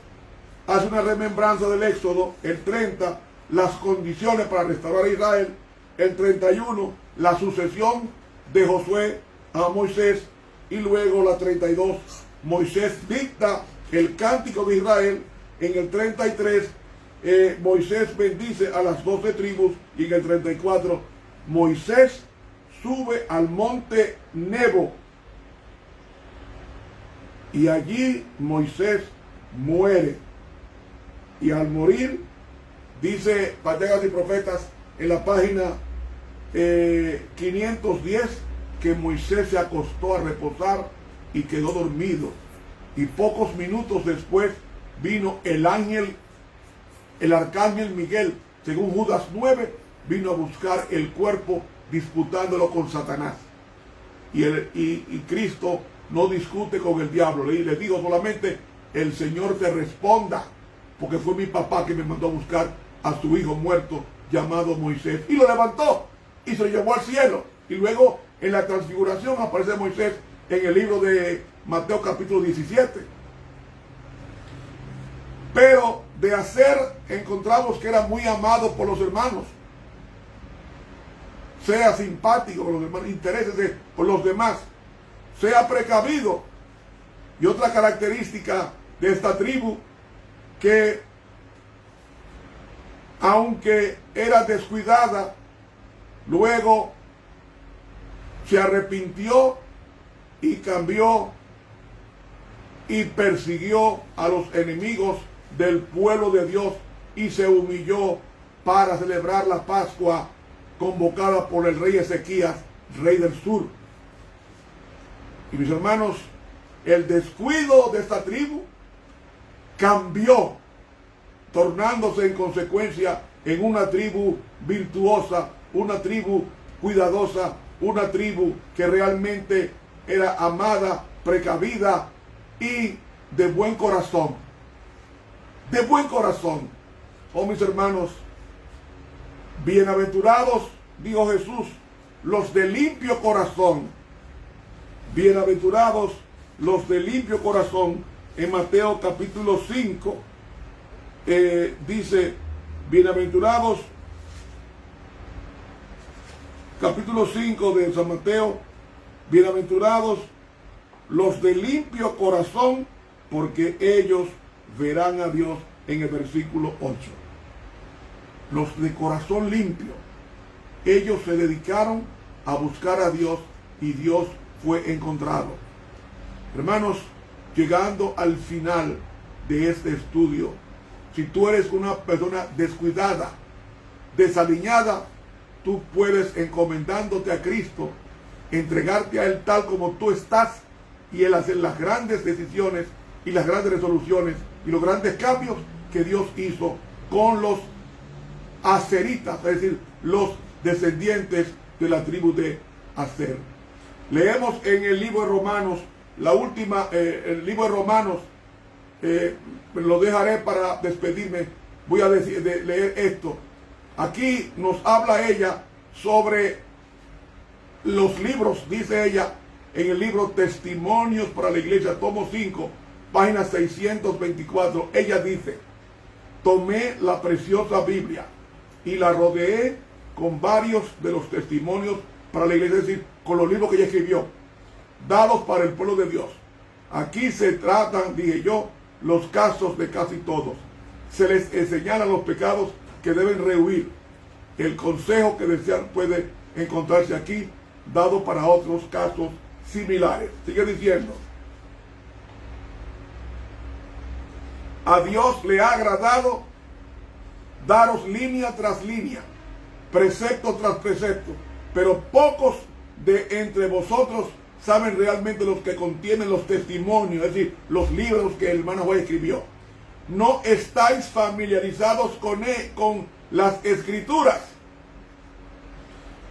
hace una remembranza del Éxodo. El 30, las condiciones para restaurar a Israel. El 31, la sucesión de Josué a Moisés. Y luego la 32, Moisés dicta el cántico de Israel. En el 33, Moisés bendice a las 12 tribus. Y en el 34, Moisés sube al monte Nebo. Y allí Moisés muere. Y al morir, dice Patriarcas y Profetas en la página 510, que Moisés se acostó a reposar y quedó dormido. Y pocos minutos después vino el ángel, el arcángel Miguel, según Judas 9, vino a buscar el cuerpo disputándolo con Satanás. Y Cristo no discute con el diablo. Le digo solamente, el Señor te responda, porque fue mi papá que me mandó a buscar a su hijo muerto llamado Moisés. Y lo levantó y se lo llevó al cielo. Y luego en la transfiguración aparece Moisés en el libro de Mateo capítulo 17. Pero de hacer encontramos que era muy amado por los hermanos. Sea simpático con los demás, interésese por los demás, sea precavido. Y otra característica de esta tribu, que aunque era descuidada, luego se arrepintió y cambió y persiguió a los enemigos del pueblo de Dios y se humilló para celebrar la Pascua convocada por el rey Ezequías, rey del sur. Y mis hermanos, el descuido de esta tribu cambió, tornándose en consecuencia en una tribu virtuosa, una tribu cuidadosa, una tribu que realmente era amada, precavida y de buen corazón. De buen corazón. Oh, mis hermanos, bienaventurados, dijo Jesús, los de limpio corazón. Bienaventurados los de limpio corazón. En Mateo capítulo 5 dice, bienaventurados, capítulo 5 de San Mateo, bienaventurados los de limpio corazón, porque ellos verán a Dios, en el versículo 8. Los de corazón limpio, ellos se dedicaron a buscar a Dios y Dios fue encontrado. Hermanos, llegando al final de este estudio, si tú eres una persona descuidada, desaliñada, tú puedes, encomendándote a Cristo, entregarte a Él tal como tú estás, y Él hacer las grandes decisiones y las grandes resoluciones y los grandes cambios que Dios hizo con los aseritas, es decir, los descendientes de la tribu de Aser. Leemos en el libro de Romanos, la última, el libro de Romanos, lo dejaré para despedirme. Voy a leer esto. Aquí nos habla ella sobre los libros, dice ella, en el libro Testimonios para la Iglesia, tomo 5, página 624. Ella dice, tomé la preciosa Biblia y la rodeé con varios de los testimonios para la iglesia, es decir, con los libros que ella escribió, dados para el pueblo de Dios. Aquí se tratan, dije yo, los casos de casi todos. Se les señalan los pecados que deben rehuir. El consejo que desean puede encontrarse aquí, dado para otros casos similares. Sigue diciendo, a Dios le ha agradado daros línea tras línea, precepto tras precepto, pero pocos de entre vosotros saben realmente los que contienen los testimonios, es decir, los libros que el hermano Juan escribió. No estáis familiarizados con las escrituras.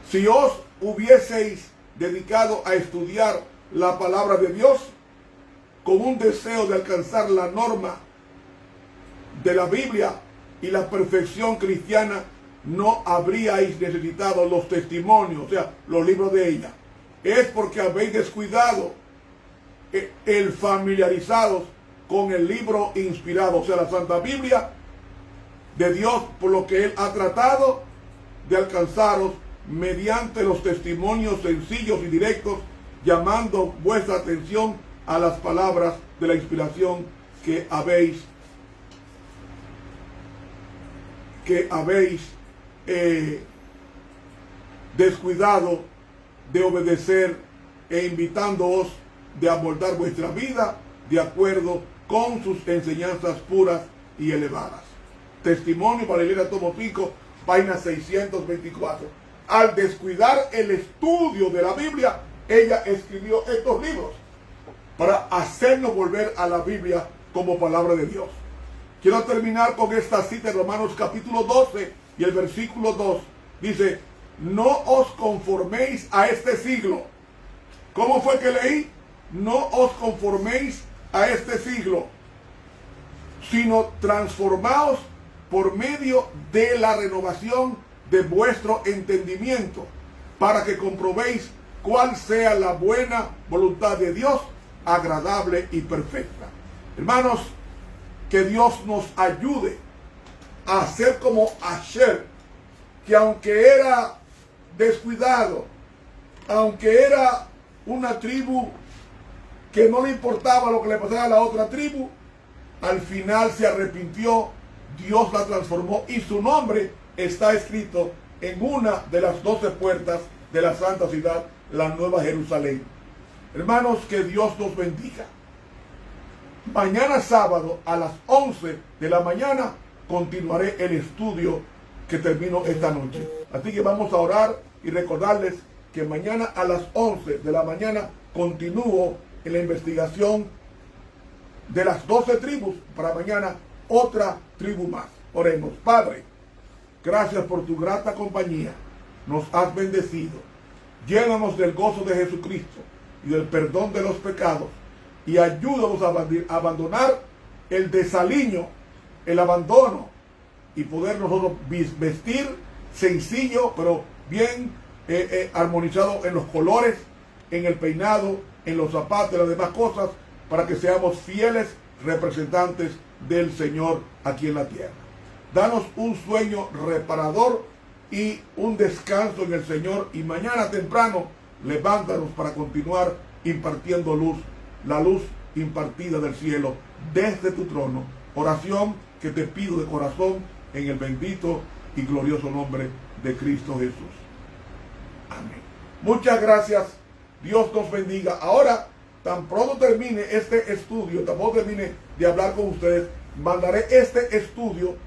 Si os hubieseis dedicado a estudiar la palabra de Dios con un deseo de alcanzar la norma de la Biblia y la perfección cristiana, no habríais necesitado los testimonios, o sea, los libros de ella. Es porque habéis descuidado el familiarizados con el libro inspirado, o sea, la Santa Biblia de Dios, por lo que Él ha tratado de alcanzaros mediante los testimonios sencillos y directos, llamando vuestra atención a las palabras de la inspiración que habéis descuidado de obedecer, e invitándoos de abordar vuestra vida de acuerdo con sus enseñanzas puras y elevadas. Testimonio para la Iglesia, tomo 5, página 624. Al descuidar el estudio de la Biblia, ella escribió estos libros para hacernos volver a la Biblia como palabra de Dios. Quiero terminar con esta cita de Romanos capítulo 12 y el versículo 2. Dice, no os conforméis a este siglo. ¿Cómo fue que leí? No os conforméis a este siglo, sino transformaos por medio de la renovación de vuestro entendimiento, para que comprobéis cuál sea la buena voluntad de Dios, agradable y perfecta. Hermanos, que Dios nos ayude a ser como Asher, que aunque era descuidado, aunque era una tribu que no le importaba lo que le pasara a la otra tribu, al final se arrepintió, Dios la transformó y su nombre está escrito en una de las 12 puertas de la santa ciudad, la Nueva Jerusalén. Hermanos, que Dios nos bendiga. Mañana sábado a las 11 de la mañana continuaré el estudio que termino esta noche. Así que vamos a orar y recordarles que mañana a las 11 de la mañana continúo en la investigación de las 12 tribus. Para mañana otra tribu más. Oremos. Padre, gracias por tu grata compañía. Nos has bendecido. Llénanos del gozo de Jesucristo y del perdón de los pecados. Y ayúdanos a abandonar el desaliño, el abandono, y poder nosotros vestir sencillo, pero bien armonizado en los colores, en el peinado, en los zapatos y las demás cosas, para que seamos fieles representantes del Señor aquí en la tierra. Danos un sueño reparador y un descanso en el Señor, y mañana temprano levántanos para continuar impartiendo luz, la luz impartida del cielo desde tu trono. Oración que te pido de corazón en el bendito y glorioso nombre de Cristo Jesús. Amén. Muchas gracias. Dios nos bendiga. Ahora, tan pronto termine este estudio, tan pronto termine de hablar con ustedes, mandaré este estudio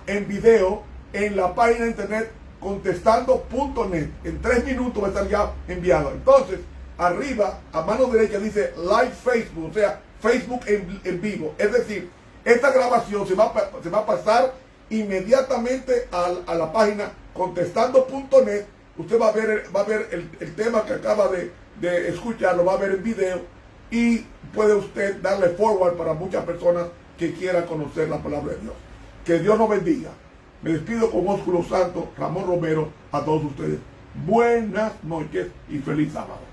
en video en la página de internet contestando.net. En 3 minutos va a estar ya enviado. Entonces, arriba, a mano derecha dice Live Facebook, o sea, Facebook en vivo. Es decir, esta grabación se va a pasar inmediatamente a la página contestando.net. Usted va a ver el tema que acaba de escuchar, lo va a ver en video, y puede usted darle forward para muchas personas que quieran conocer la palabra de Dios. Que Dios nos bendiga. Me despido con ósculo santo, Ramón Romero, a todos ustedes. Buenas noches y feliz sábado.